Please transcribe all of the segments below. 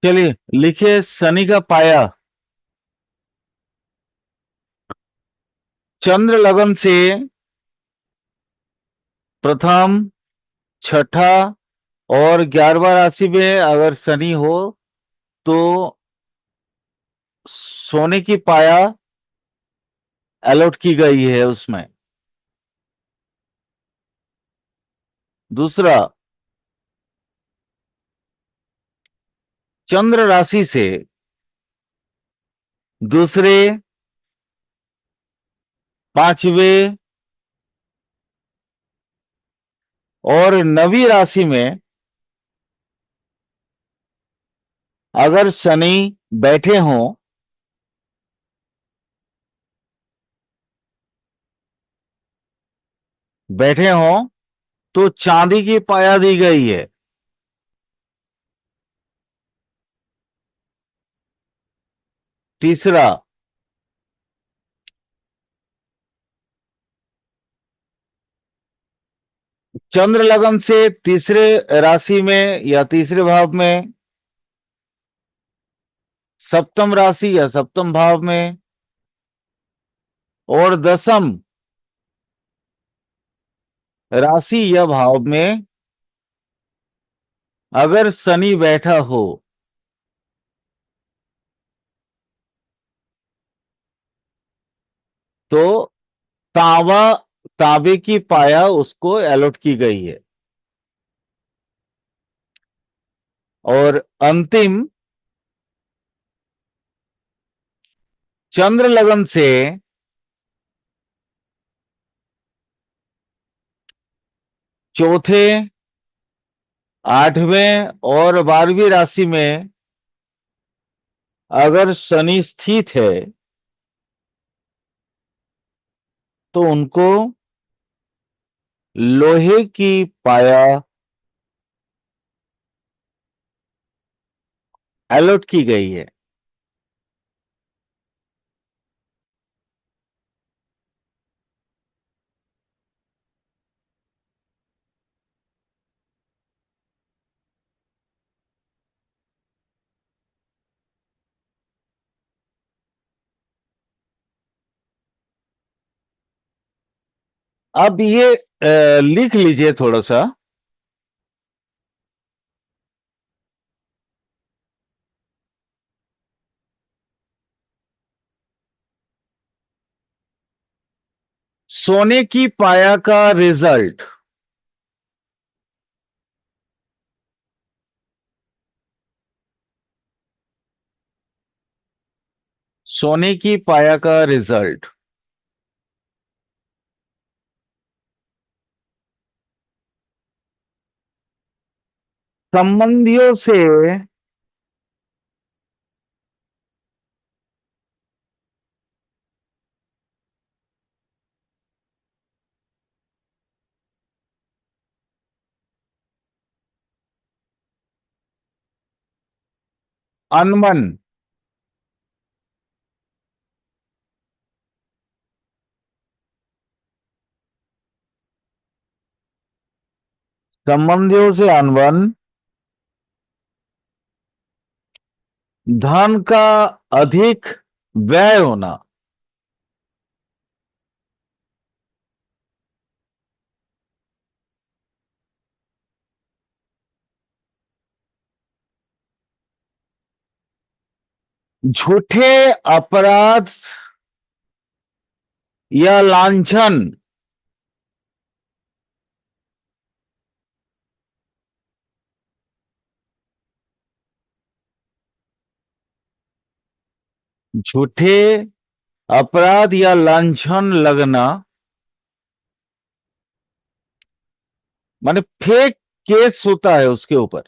चलिए, लिखिए शनि का पाया। चंद्र लगन से प्रथम, छठा और 11वां राशि में अगर शनि हो तो सोने की पाया अलॉट की गई है उसमें। दूसरा, चंद्र राशि से दूसरे, पांचवें और 9वीं राशि में अगर शनि बैठे हों तो चांदी की पाया दी गई है। तीसरा, चंद्र लगन से तीसरे राशि में या तीसरे भाव में, सप्तम राशि या सप्तम भाव में और दसम राशि या भाव में अगर शनि बैठा हो तो तांबा तांबे की पाया उसको अलॉट की गई है। और अंतिम, चंद्र लगन से चौथे, 8वें और 12वीं राशि में अगर शनि स्थित है तो उनको लोहे की पाया अलॉट की गई है। अब ये लिख लीजिए थोड़ा सा। सोने की पाया का रिजल्ट। सोने की पाया का रिजल्ट संबंधियों से अनबन, संबंधियों से अनबन, धन का अधिक व्यय होना, झूठे अपराध या लांछन, झूठे अपराध या लांछन लगना, माने फेक केस होता है उसके ऊपर।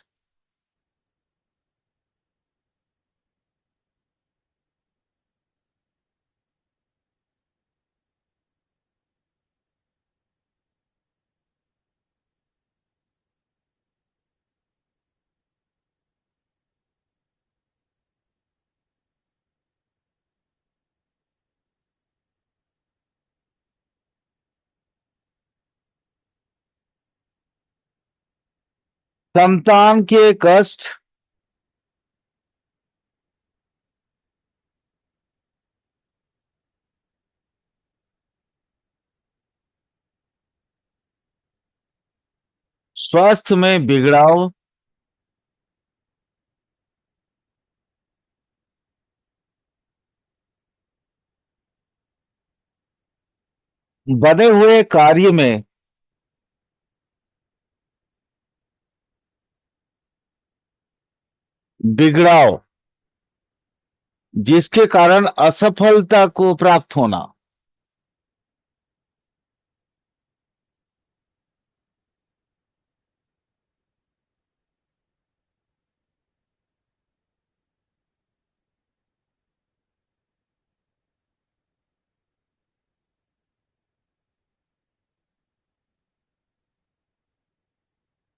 संतान के कष्ट, स्वास्थ्य में बिगड़ाव, बने हुए कार्य में बिगड़ाव, जिसके कारण असफलता को प्राप्त होना।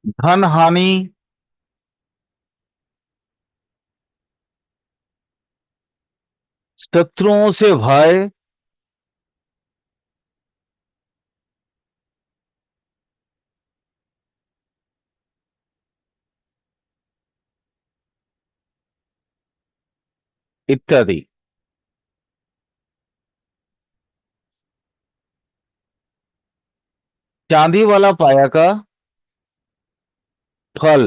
धन हानि, शत्रुओं से भय, इत्यादि। चांदी वाला पाया का फल,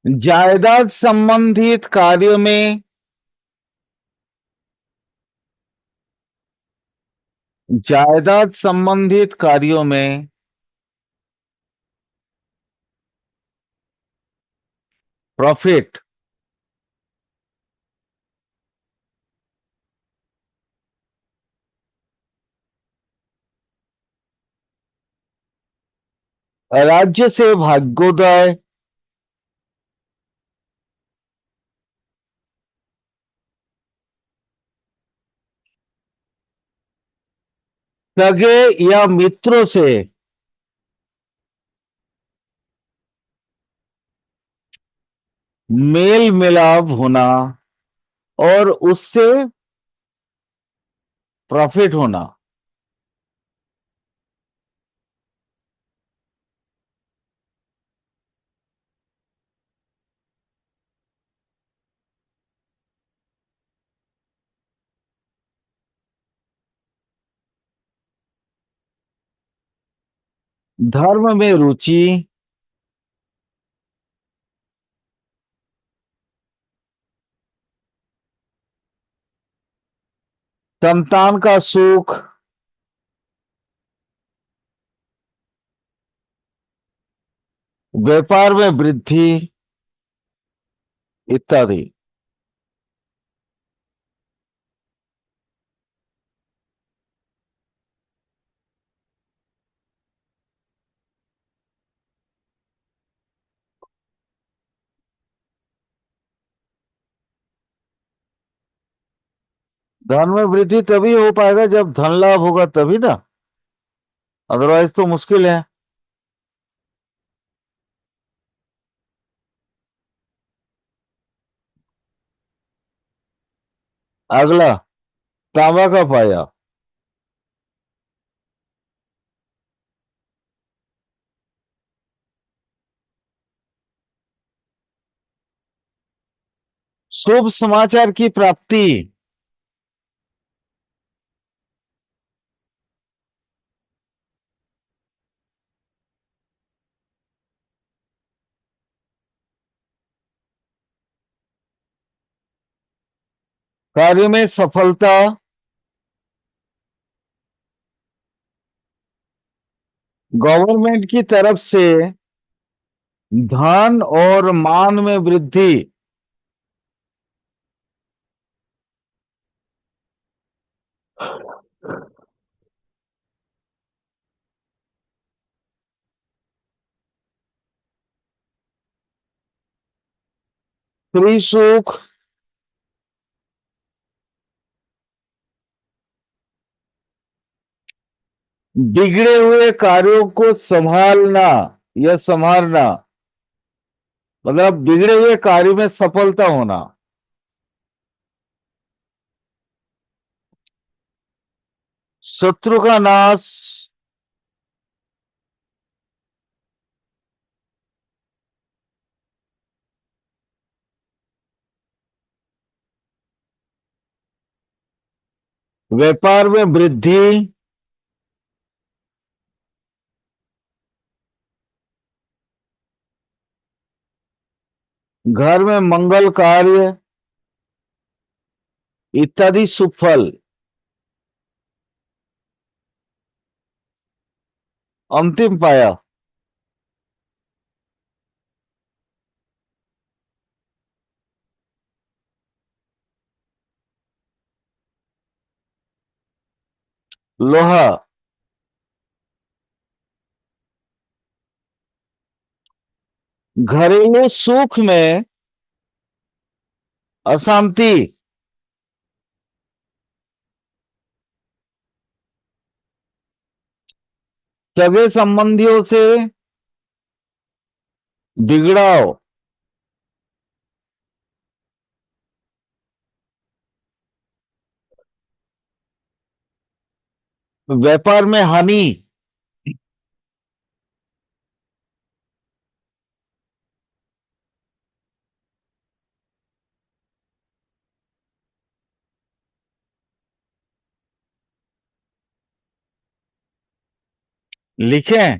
जायदाद संबंधित कार्यों में, जायदाद संबंधित कार्यों में प्रॉफिट, राज्य से भाग्योदय, सगे या मित्रों से मेल मिलाप होना और उससे प्रॉफिट होना। धर्म में रुचि, संतान का सुख, व्यापार में वृद्धि, इत्यादि। धन में वृद्धि तभी हो पाएगा जब धन लाभ होगा, तभी ना। अदरवाइज तो मुश्किल है। अगला, तांबा का पाया, शुभ समाचार की प्राप्ति, कार्य में सफलता, गवर्नमेंट की तरफ से धन और मान में वृद्धि, स्त्री सुख, बिगड़े हुए कार्यों को संभालना या संभालना, मतलब बिगड़े हुए कार्य में सफलता होना। शत्रु का नाश। व्यापार में वृद्धि। घर में मंगल कार्य इत्यादि सुफल। अंतिम पाया। लोहा। घरेलू सुख में अशांति। सगे संबंधियों से बिगड़ाव। व्यापार में हानि। लिखें।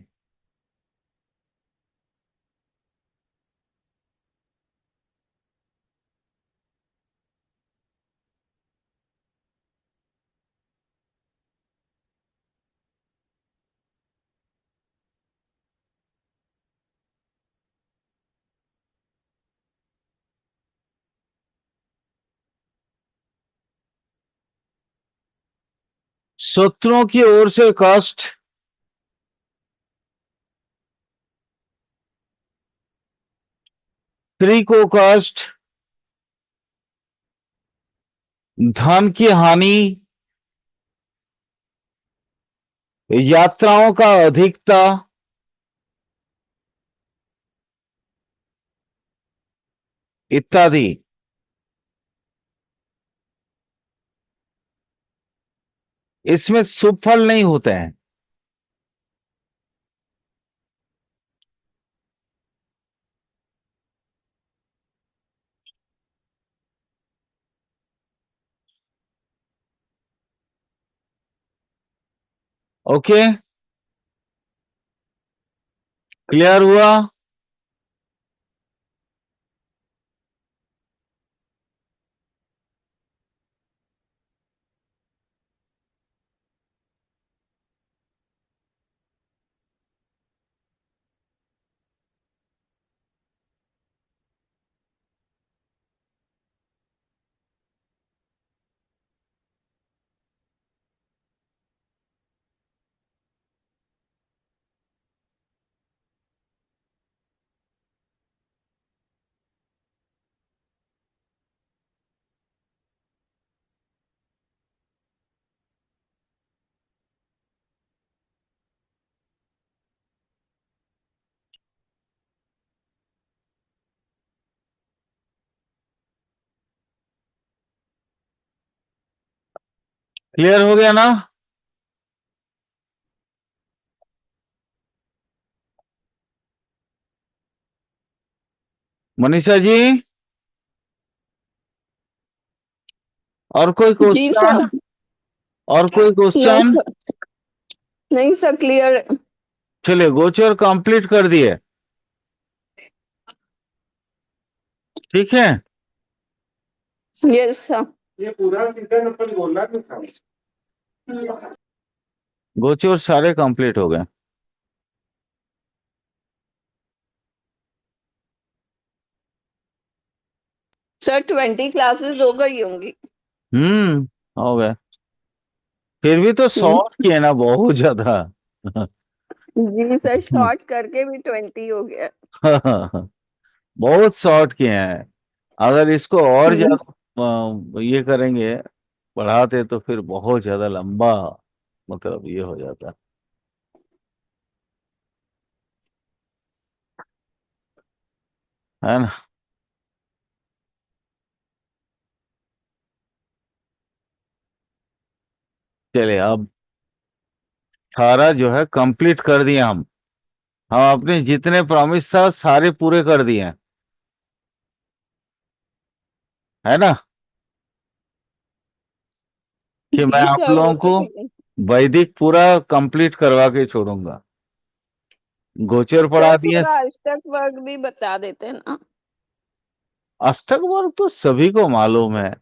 शत्रुओं की ओर से कष्ट। स्त्री को कष्ट। धन की हानि। यात्राओं का अधिकता इत्यादि। इसमें शुभ फल नहीं होते हैं। ओके। क्लियर हुआ। क्लियर हो गया ना। मनीषा जी, और कोई जी सर। क्वेश्चन? और कोई नो क्वेश्चन? सर, नहीं सर, क्लियर। चलिए, गोचर कंप्लीट कर दिए। ठीक है। Yes sir. ये पूरा सीजन अपन बोलना नहीं था। गोचर सारे कंप्लीट हो गए। सर 20 क्लासेस हो गई होंगी। हो गए। फिर भी तो हम्म, शॉर्ट किए ना बहुत ज्यादा। जी सर, शॉर्ट करके भी 20 हो गया। बहुत शॉर्ट किए हैं। अगर इसको और हम्म, ज्यादा ये करेंगे, बढ़ाते, तो फिर बहुत ज्यादा लंबा, मतलब ये हो जाता है ना। चलिए अब सारा जो है कंप्लीट कर दिया हम अपने जितने प्रॉमिस था सारे पूरे कर दिए हैं, है ना, कि मैं जी आप सर, वो लोगों तो को ठीक है। वैदिक पूरा कंप्लीट करवा के छोड़ूंगा। गोचर पढ़ा सर दिए। थोड़ा अष्टक वर्ग भी बता देते ना। अष्टक वर्ग तो सभी को मालूम है,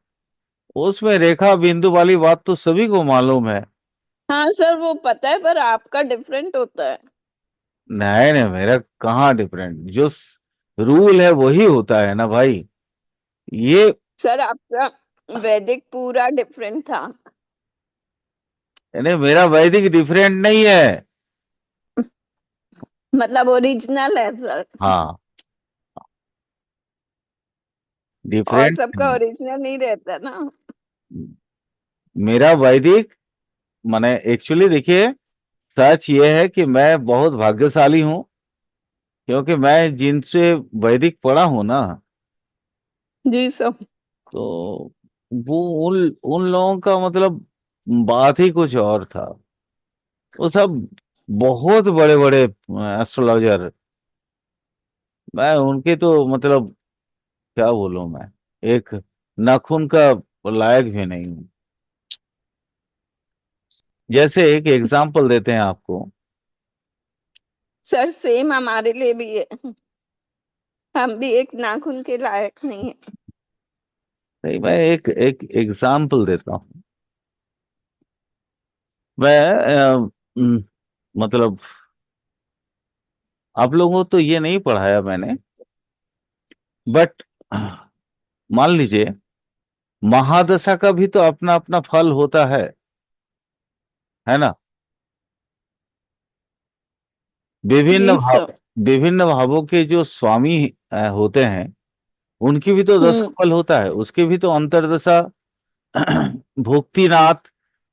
उसमें रेखा बिंदु वाली बात तो सभी को मालूम है। हाँ सर, वो पता है, पर आपका डिफरेंट होता है। नहीं नहीं, मेरा कहाँ डिफरेंट, जो रूल है वही होता है ना भाई। ये सर आपका वैदिक पूरा डिफरेंट था। यानी मेरा वैदिक डिफरेंट नहीं है। मतलब ओरिजिनल है सर। हाँ, और डिफरेंट सबका नहीं। ओरिजिनल नहीं रहता ना। मेरा वैदिक माने एक्चुअली देखिए, सच ये है कि मैं बहुत भाग्यशाली हूँ, क्योंकि मैं जिनसे वैदिक पढ़ा हूं ना, जी सर। तो वो उन उन लोगों का मतलब बात ही कुछ और था। वो सब बहुत बड़े बड़े एस्ट्रोलॉजर, मैं उनके तो मतलब क्या बोलूं मैं, एक नाखून का लायक भी नहीं हूं। जैसे एक एग्जाम्पल देते हैं आपको। सर सेम हमारे लिए भी है। हम भी एक नाखून के लायक नहीं है। नहीं, मैं एक एक एग्जाम्पल देता हूँ। मैं मतलब आप लोगों को तो ये नहीं पढ़ाया मैंने, बट मान लीजिए महादशा का भी तो अपना अपना फल होता है ना। विभिन्न जी भाव, सर। विभिन्न भावों के जो स्वामी होते हैं, उनकी भी तो दशा हम्म। फल होता है, उसके भी तो अंतर्दशा भुक्तिनाथ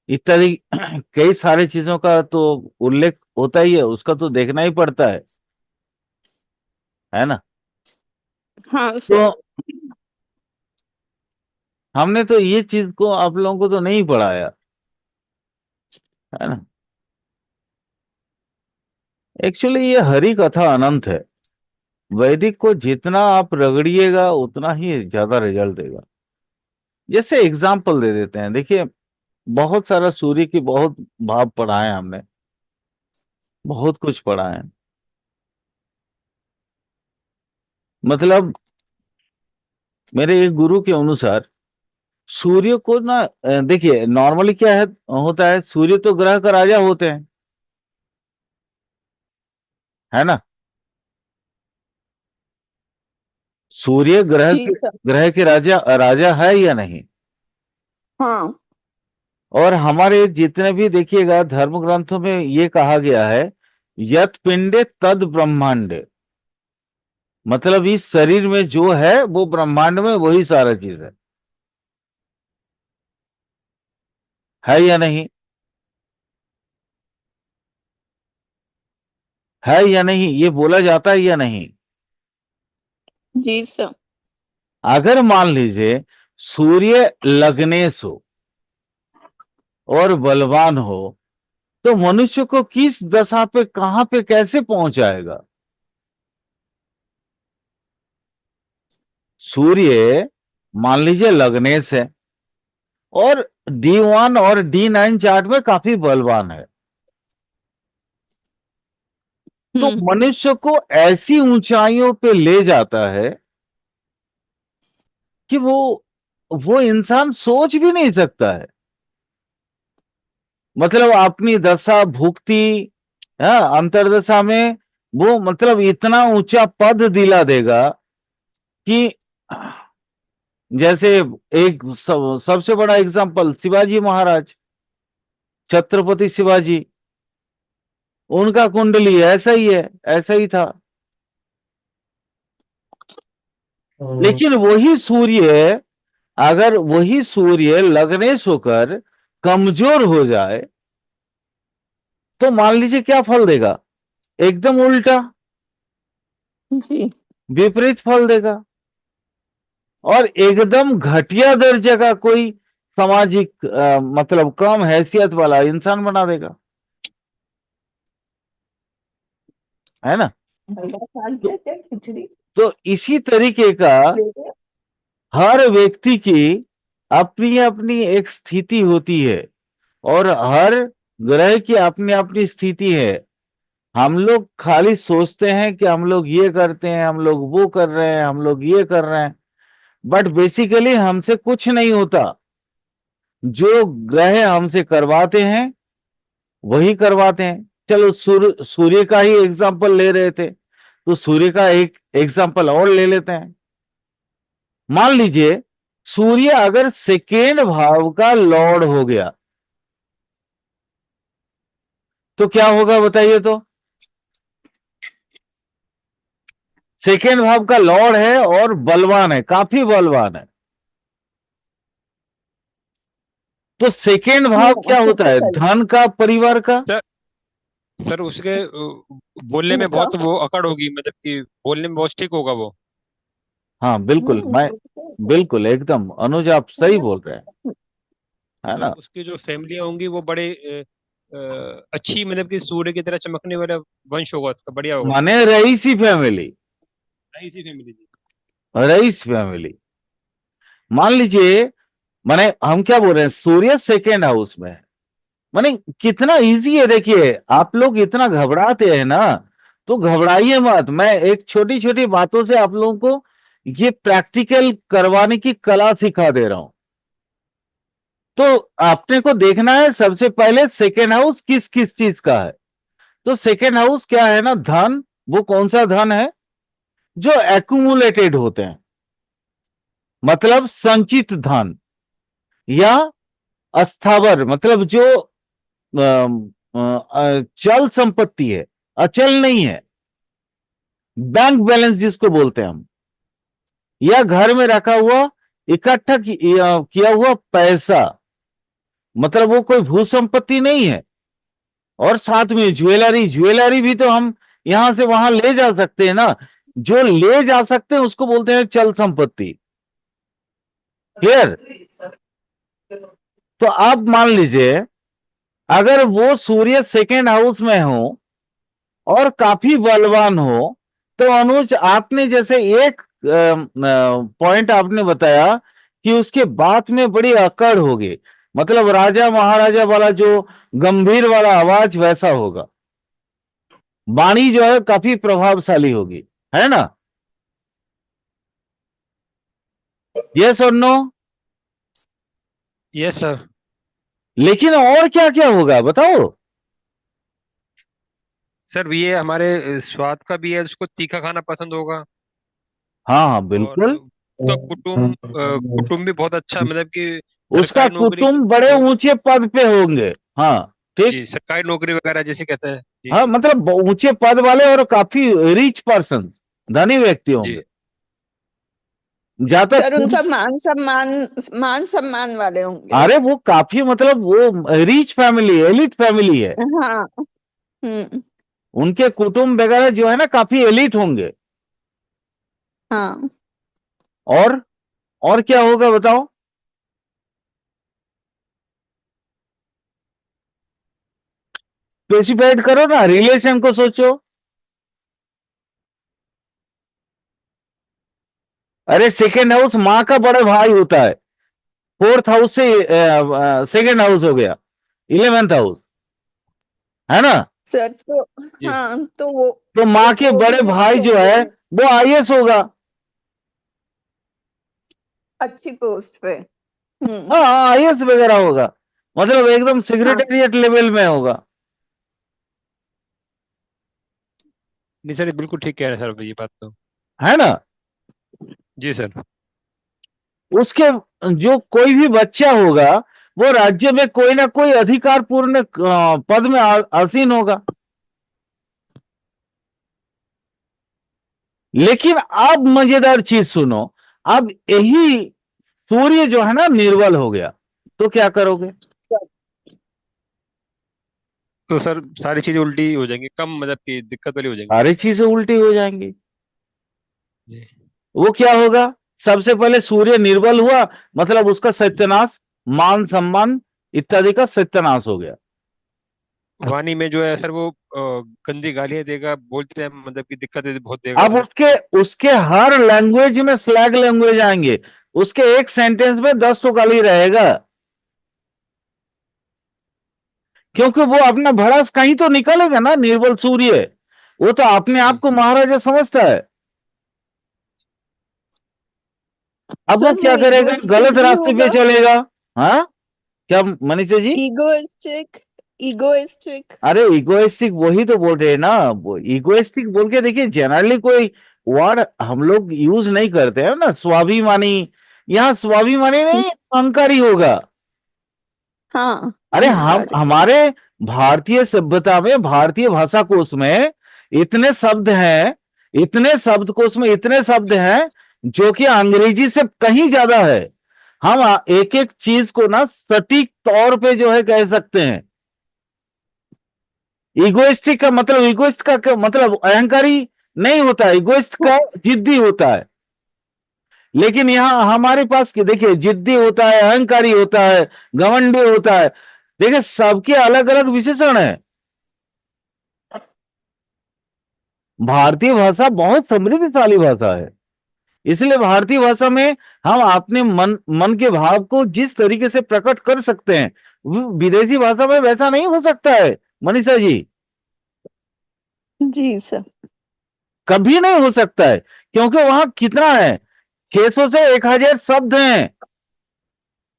इत्यादि कई सारी चीजों का तो उल्लेख होता ही है, उसका तो देखना ही पड़ता है ना। हाँ तो सर। हमने तो ये चीज को आप लोगों को तो नहीं पढ़ाया, है ना। एक्चुअली ये हरि कथा अनंत है। वैदिक को जितना आप रगड़िएगा उतना ही ज्यादा रिजल्ट देगा। जैसे एग्जाम्पल दे देते हैं, देखिए बहुत सारा सूर्य की बहुत भाव पढ़ाए हमने, बहुत कुछ पढ़ा है। मतलब मेरे एक गुरु के अनुसार सूर्य को ना देखिए नॉर्मली क्या है, होता है सूर्य तो ग्रह का राजा होते हैं, है ना। सूर्य जी सर। ग्रह के राजा राजा है या नहीं। हाँ। और हमारे जितने भी देखिएगा धर्म ग्रंथों में ये कहा गया है, यत पिंडे तद ब्रह्मांडे, मतलब इस शरीर में जो है वो ब्रह्मांड में वही सारा चीज है या नहीं, है या नहीं, ये बोला जाता है या नहीं। जी सर। अगर मान लीजिए सूर्य लग्नेश हो और बलवान हो, तो मनुष्य को किस दशा पे कहां पे कैसे पहुंचाएगा। सूर्य मान लीजिए लग्नेश है और D1 और D9 चार्ट में काफी बलवान है, तो हम्म। मनुष्य को ऐसी ऊंचाइयों पे ले जाता है कि वो इंसान सोच भी नहीं सकता है। मतलब अपनी दशा भुक्ति, अंतरदशा में वो मतलब इतना ऊंचा पद दिला देगा कि जैसे एक सबसे बड़ा एग्जांपल शिवाजी महाराज, छत्रपति शिवाजी, उनका कुंडली ऐसा ही है, ऐसा ही था। लेकिन वही सूर्य, अगर वही सूर्य लग्नेश होकर कमजोर हो जाए, तो मान लीजिए क्या फल देगा, एकदम उल्टा, जी। विपरीत फल देगा। और एकदम घटिया दर्जे का कोई सामाजिक मतलब कम हैसियत वाला इंसान बना देगा। है ना। हलवा खा तो, लिया क्या खिचड़ी तो इसी तरीके का हर व्यक्ति की अपनी अपनी एक स्थिति होती है और हर ग्रह की अपनी अपनी स्थिति है। हम लोग खाली सोचते हैं कि हम लोग ये करते हैं, हम लोग वो कर रहे हैं, हम लोग ये कर रहे हैं, बट बेसिकली हमसे कुछ नहीं होता। जो ग्रह हमसे करवाते हैं वही करवाते हैं। चलो सूर्य का ही एग्जांपल ले रहे थे, तो सूर्य का एक एग्जांपल और ले लेते हैं। मान लीजिए सूर्य अगर सेकेंड भाव का लॉर्ड हो गया तो क्या होगा बताइए तो। सेकेंड भाव का लॉर्ड है और बलवान है, काफी बलवान है। तो सेकेंड भाव क्या होता है? टिपिकल धन का, परिवार का। सर सर उसके बोलने में इनका बहुत वो अकड़ होगी, मतलब कि बोलने में बहुत ठीक होगा वो। हाँ बिल्कुल, मैं बिल्कुल एकदम अनुज आप सही बोल रहे हैं, है मतलब ना। उसकी जो फैमिलियां होंगी वो बड़े अच्छी, मतलब कि सूर्य की तरह चमकने वाला वंश होगा उसका, बढ़िया होगा। माने रईसी फैमिली, नहीं, इसी फैमिली थी। Rice family. मान लीजिए, माने हम क्या बोल रहे हैं, सूर्य सेकेंड हाउस में है। माने कितना इजी है, देखिए आप लोग इतना घबराते हैं ना, तो घबराइए मत। मैं एक छोटी छोटी बातों से आप लोगों को ये प्रैक्टिकल करवाने की कला सिखा दे रहा हूं। तो आपने को देखना है सबसे पहले सेकेंड हाउस किस किस चीज का है। तो सेकेंड हाउस क्या है ना, धन। वो कौन सा धन है? जो एक्यूमुलेटेड होते हैं, मतलब संचित धन, या अस्थावर मतलब जो चल संपत्ति है, अचल नहीं है। बैंक बैलेंस जिसको बोलते हैं हम, या घर में रखा हुआ इकट्ठा किया हुआ पैसा, मतलब वो कोई भू संपत्ति नहीं है। और साथ में ज्वेलरी, ज्वेलरी भी तो हम यहां से वहां ले जा सकते हैं ना। जो ले जा सकते हैं उसको बोलते हैं चल संपत्ति। क्लियर? तो आप मान लीजिए अगर वो सूर्य सेकेंड हाउस में हो और काफी बलवान हो, तो अनुज आपने जैसे एक पॉइंट आपने बताया कि उसके बात में बड़ी अकड़ होगी, मतलब राजा महाराजा वाला जो गंभीर वाला आवाज वैसा होगा। वाणी जो है काफी प्रभावशाली होगी, है ना। यस और नो? Yes sir. लेकिन और क्या क्या होगा बताओ। सर ये हमारे स्वाद का भी है, उसको तीखा खाना पसंद होगा। हाँ हाँ और बिल्कुल। उसका कुटुंब भी बहुत अच्छा, मतलब कि उसका सरकारी नौकरी। कुटुंब बड़े ऊंचे पद पे होंगे। हाँ ठीक। जी, सरकारी नौकरी वगैरह जैसे कहते हैं जी। हाँ मतलब ऊंचे पद वाले और काफी रिच पर्सन, धनी व्यक्ति जी। होंगे। ज्यादा सर उनका मान सम्मान वाले होंगे। अरे वो काफी मतलब वो रिच फैमिली, एलिट फैमिली है। हाँ। हम्म। उनके कुटुंब वगैरह जो है ना काफी एलिट होंगे। हाँ। और और क्या होगा बताओ। स्पेसिफाइड करो ना, रिलेशन को सोचो। अरे सेकेंड हाउस माँ का बड़ा भाई होता है। फोर्थ हाउस से सेकेंड हाउस हो गया, 11th हाउस, है ना। सर तो जी। हाँ तो वो तो माँ के वो भी बड़े रिच भाई जो है होंगे वो आईएएस होगा। अच्छी पोस्ट पे। हाँ आईएएस वगैरह होगा, मतलब एकदम हाँ सेक्रेटेरिएट लेवल में होगा। नहीं सर, ये बिल्कुल ठीक कह रहे हैं सर, ये बात तो। है ना। जी सर। उसके जो कोई भी बच्चा होगा वो राज्य में कोई ना कोई अधिकार पूर्ण पद में आसीन होगा। लेकिन अब मजेदार चीज सुनो। अब यही सूर्य जो है ना निर्बल हो गया, तो क्या करोगे? तो सर सारी चीजें उल्टी हो जाएंगी, कम मतलब की दिक्कत वाली हो जाएंगी। सारी चीजें उल्टी हो जाएंगी। जी। वो क्या होगा? सबसे पहले सूर्य निर्बल हुआ, मतलब उसका सत्यानाश, मान सम्मान इत्यादि का सत्यानाश हो गया। वाणी में जो है सर वो गंदी गालियां देगा, बोलते हैं, मतलब कि दिक्कतें बहुत देगा अब सर। उसके उसके हर लैंग्वेज में स्लैग लैंग्वेज आएंगे, उसके एक सेंटेंस में 10 तो गाली रहेगा, क्योंकि वो अपना भड़ास कहीं तो निकलेगा ना। निर्बल सूर्य वो तो अपने आप जी को महाराजा समझता है। अब वो सर वो क्या करेगा, इगोइस्टिक गलत भी रास्ते पे होगा। चलेगा। हाँ, क्या मनीषा जी? Egoistic, egoistic. अरे इगोइस्टिक वही तो बोल रहे हैं ना, वो इगोइस्टिक बोल के देखिए, जनरली कोई वर्ड हम लोग यूज नहीं करते हैं ना, स्वाभिमानी। यहाँ स्वाभिमानी नहीं, अहंकारी होगा। हाँ, अरे हम अहंकारी। हमारे भारतीय सभ्यता में, भारतीय भाषा कोश में इतने शब्द हैं, इतने शब्दकोश में इतने शब्द हैं जो कि अंग्रेजी से कहीं ज्यादा है। हम एक एक चीज को ना सटीक तौर पे जो है कह सकते हैं। इगोइस्टिक का मतलब, इगोइस्ट का मतलब अहंकारी नहीं होता है, इगोइस्ट का जिद्दी होता है। लेकिन यहां हमारे पास देखिए, जिद्दी होता है, अहंकारी होता है, घमंडी होता है। देखिए सबके अलग अलग विशेषण है। भारतीय भाषा बहुत समृद्धशाली भाषा है। इसलिए भारतीय भाषा में हम अपने मन मन के भाव को जिस तरीके से प्रकट कर सकते हैं, वो विदेशी भाषा में वैसा नहीं हो सकता है मनीषा जी। जी सर। कभी नहीं हो सकता है, क्योंकि वहां कितना है, 600 से 1000 शब्द हैं,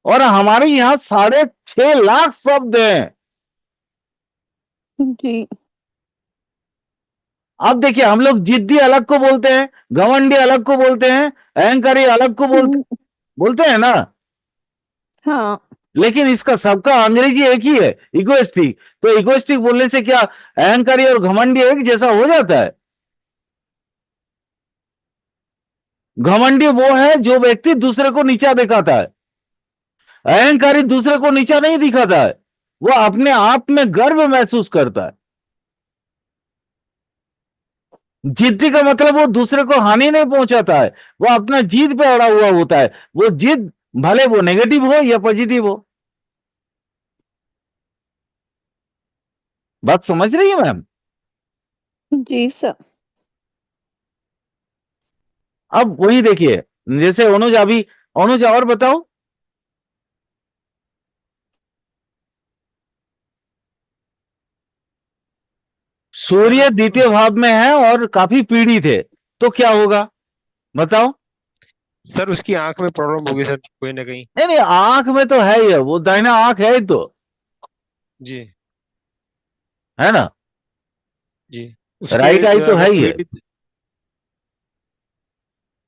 और हमारे यहाँ 6.5 लाख शब्द हैं। जी। अब देखिए, हम लोग जिद्दी अलग को बोलते हैं, घमंडी अलग को बोलते हैं, अहंकारी अलग को बोलते हम्म, बोलते हैं ना। हाँ। लेकिन इसका सबका अंग्रेजी एक ही है, इगोइस्टिक। तो इगोइस्टिक बोलने से क्या अहंकारी और घमंडी एक जैसा हो जाता है? घमंडी वो है जो व्यक्ति दूसरे को नीचा दिखाता है, अहंकारी दूसरे को नीचा नहीं दिखाता है, वो अपने आप में गर्व महसूस करता है। जिद्दी का मतलब वो दूसरे को हानि नहीं पहुंचाता है, वो अपना जीत पे अड़ा हुआ होता है। वो जिद भले वो नेगेटिव हो या पॉजिटिव हो। बात समझ रही है मैम? जी सर। अब वही देखिए, जैसे अनुज, अभी अनुज और बताओ। सूर्य द्वितीय भाव में है और काफी पीड़ित है, तो क्या होगा बताओ? सर उसकी आंख में प्रॉब्लम होगी सर, कोई ना कहीं। नहीं नहीं, आंख में तो है ही है, वो दाहिना आंख है ही तो, जी है ना। जी। उसके राइट आई तो अगर है ही है। पीड़ित,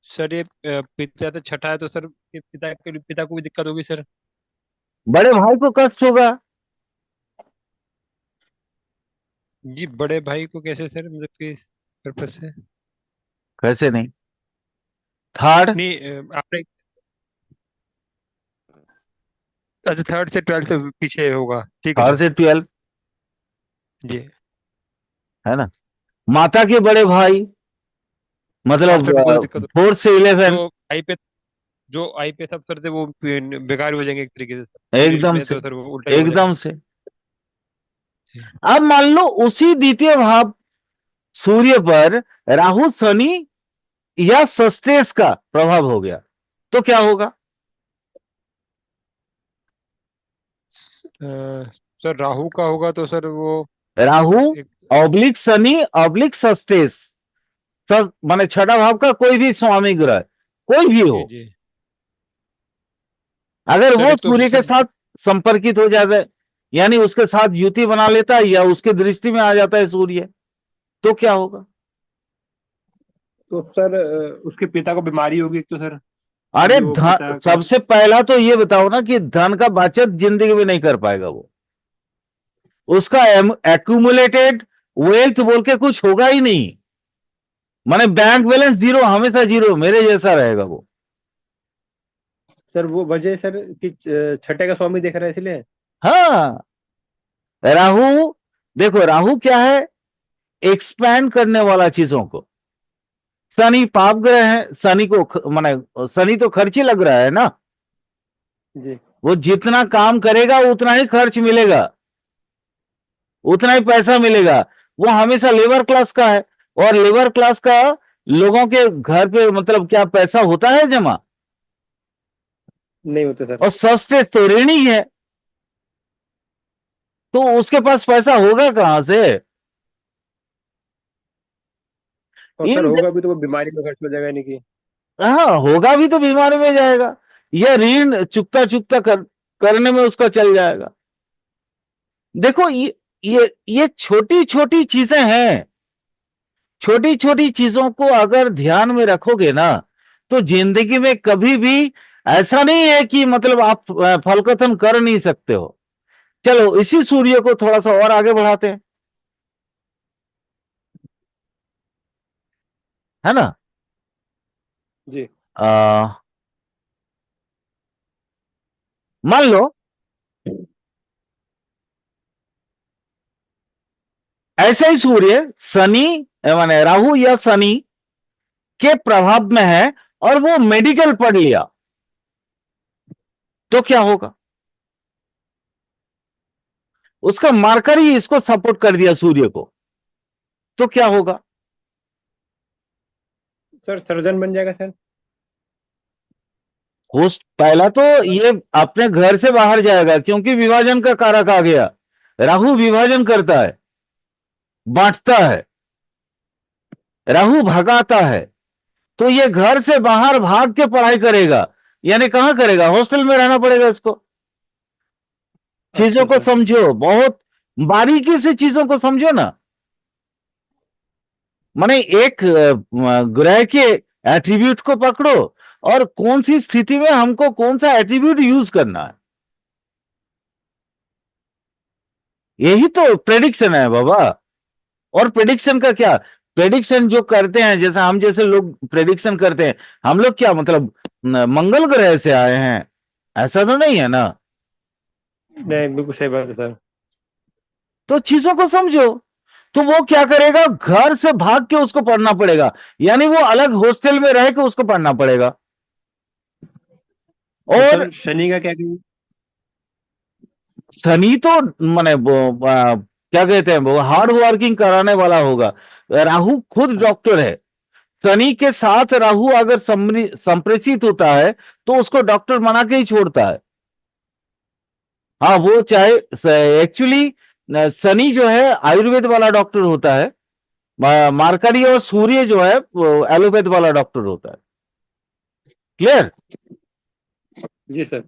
सर ये पिता तो छठा है, तो सर ये पिता को भी दिक्कत होगी सर। बड़े भाई को कष्ट होगा। जी बड़े भाई को कैसे सर, मतलब कि पर्पज से? कैसे नहीं? थर्ड, नहीं आपने, अच्छा थर्ड से ट्वेल्थ पीछे होगा, ठीक है थर्ड सर। से 12, जी। है ना। माता के बड़े भाई हाँ मतलब सर उनको तो दिक्कत होगी। 4 से 11। जो आई पे जो आई पे सब सर थे वो बेकार हो जाएंगे एक तरीके से सर, इंग्लिश एकदम में से, तो सर वो उल्टा ही हो जाएगा। एकदम से। अब मान लो उसी द्वितीय भाव सूर्य पर राहु शनि या सस्टेस का प्रभाव हो गया, तो क्या होगा? सर राहु का होगा तो सर वो राहु एक, ऑब्लिक शनि ऑब्लिक सस्टेस, माने छठा भाव का कोई भी स्वामी ग्रह, कोई भी हो, जी जी। अगर सर वो एक तो सूर्य के सर, साथ संपर्कित हो जाता है, यानी उसके साथ युति बना लेता है या उसके दृष्टि में आ जाता है सूर्य, तो क्या होगा? तो सर उसके पिता को बीमारी होगी एक तो सर, अरे क्योंकि वो पिता का। सबसे पहला तो ये बताओ ना कि धन का बचत जिंदगी में नहीं कर पाएगा वो, उसका एक्यूमुलेटेड वेल्थ बोल के कुछ होगा ही नहीं। माने बैंक बैलेंस जीरो, हमेशा जीरो, मेरे जैसा रहेगा वो। सर वो वजह सर कि छठे का स्वामी देख रहा है इसलिए। हाँ, राहु, देखो राहु क्या है, एक्सपैंड करने वाला चीजों को। शनि पाप ग्रह है, शनि को माने शनि तो खर्ची लग रहा है ना, जी वो जितना काम करेगा उतना ही खर्च मिलेगा। उतना ही पैसा मिलेगा। वो हमेशा लेबर क्लास का है, और लेबर क्लास का लोगों के घर पे मतलब क्या पैसा होता है जमा? नहीं होते सर। और सस्ते तो ऋणी है, तो उसके पास पैसा होगा कहां से? और सर इन होगा भी तो वो बीमारी में खर्च हो जाएगा, नहीं कि। हाँ, होगा भी तो बीमारी में जाएगा, या ऋण चुकता चुकता करने में उसका चल जाएगा। देखो ये छोटी छोटी चीजें हैं। छोटी छोटी चीजों को अगर ध्यान में रखोगे ना, तो जिंदगी में कभी भी ऐसा नहीं है कि मतलब आप फलकथन कर नहीं सकते हो। चलो इसी सूर्य को थोड़ा सा और आगे बढ़ाते हैं, है ना? जी। आ, मान लो ऐसा ही सूर्य शनि, माने राहु या शनि के प्रभाव में है, और वो मेडिकल पढ़ लिया, तो क्या होगा? उसका मार्कर ही इसको सपोर्ट कर दिया सूर्य को, तो क्या होगा? सर सर्जन बन जाएगा सर। होस्ट पहला तो ये अपने घर से बाहर जाएगा, क्योंकि विभाजन का कारक आ गया। राहु विभाजन करता है, बांटता है, राहु भगाता है। तो ये घर से बाहर भाग के पढ़ाई करेगा, यानी कहां करेगा? हॉस्टल में रहना पड़ेगा इसको। चीजों अच्छा को सर। समझो, बहुत बारीकी से चीजों को समझो ना। माने एक ग्रह के एट्रीब्यूट को पकड़ो, और कौन सी स्थिति में हमको कौन सा एट्रीब्यूट यूज करना है, यही तो प्रेडिक्शन है बाबा। और प्रेडिक्शन का क्या? प्रेडिक्शन जो करते हैं, जैसे हम जैसे लोग प्रेडिक्शन करते हैं, हम लोग क्या मतलब मंगल ग्रह से आए हैं? ऐसा तो नहीं है ना। नहीं, बिल्कुल सही बात है सर। तो चीजों को समझो। तो वो क्या करेगा? घर से भाग के उसको पढ़ना पड़ेगा, यानी वो अलग हॉस्टल में रह के उसको पढ़ना पड़ेगा। और और सर शनि का क्या करेंगे? शनि तो माने क्या कहते हैं, वो हार्ड वर्किंग कराने वाला होगा। राहु खुद डॉक्टर है। शनि के साथ राहु अगर संप्रेषित होता है, तो उसको डॉक्टर बना के ही छोड़ता है। हाँ, वो चाहे एक्चुअली शनि जो है आयुर्वेद वाला डॉक्टर होता है, मार्करी और सूर्य जो है वो एलोपैथ वाला डॉक्टर होता है। क्लियर? जी सर।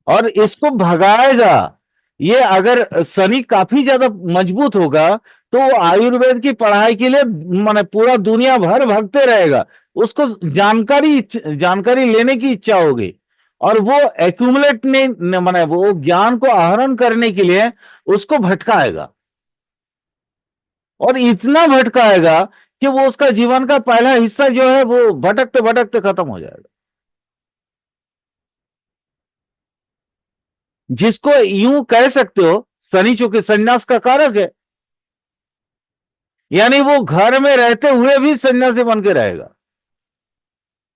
और इसको भगाएगा। ये अगर शनि काफी ज्यादा मजबूत होगा, तो वो आयुर्वेद की पढ़ाई के लिए माने पूरा दुनिया भर भागते रहेगा। उसको जानकारी लेने की इच्छा होगी, और वो एक्यूमुलेट नहीं माने वो ज्ञान को आहरण करने के लिए उसको भटकाएगा, और इतना भटकाएगा कि वो उसका जीवन का पहला हिस्सा जो है वो भटकते भटकते खत्म हो जाएगा। जिसको यूं कह सकते हो, शनि चूंकि संन्यास का कारक है, यानी वो घर में रहते हुए भी सन्यासी बन के रहेगा।